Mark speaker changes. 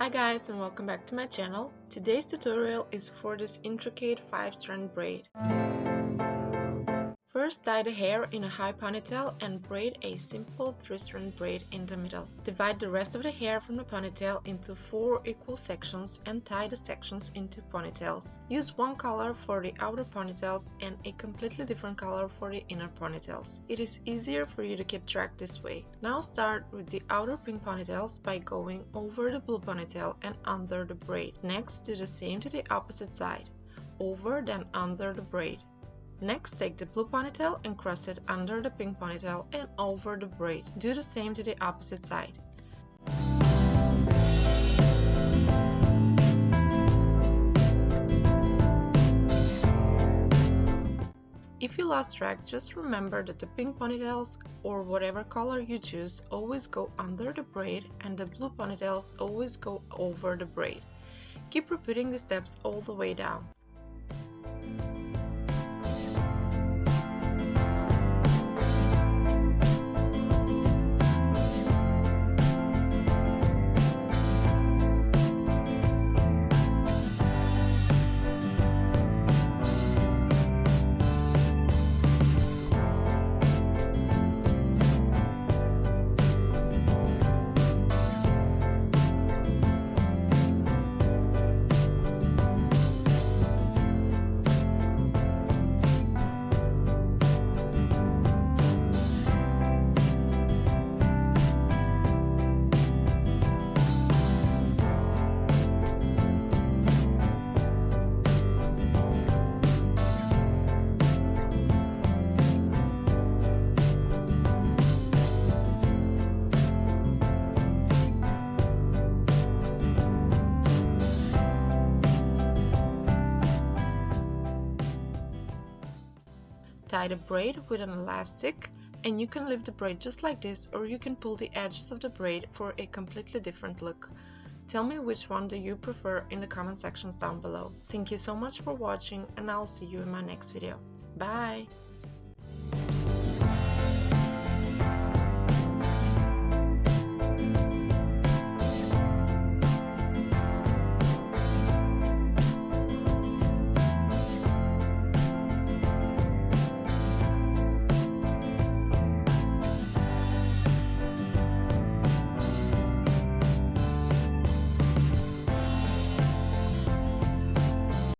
Speaker 1: Hi guys, and welcome back to my channel. Today's tutorial is for this intricate 5-strand braid. First, tie the hair in a high ponytail and braid a simple 3-strand braid in the middle. Divide the rest of the hair from the ponytail into 4 equal sections and tie the sections into ponytails. Use one color for the outer ponytails and a completely different color for the inner ponytails. It is easier for you to keep track this way. Now start with the outer pink ponytails by going over the blue ponytail and under the braid. Next, do the same to the opposite side. Over then under the braid. Next, take the blue ponytail and cross it under the pink ponytail and over the braid. Do the same to the opposite side. If you lost track, just remember that the pink ponytails, or whatever color you choose, always go under the braid and the blue ponytails always go over the braid. Keep repeating the steps all the way down. Tie the braid with an elastic, and you can leave the braid just like this, or you can pull the edges of the braid for a completely different look. Tell me which one do you prefer in the comment sections down below. Thank you so much for watching, and I'll see you in my next video. Bye!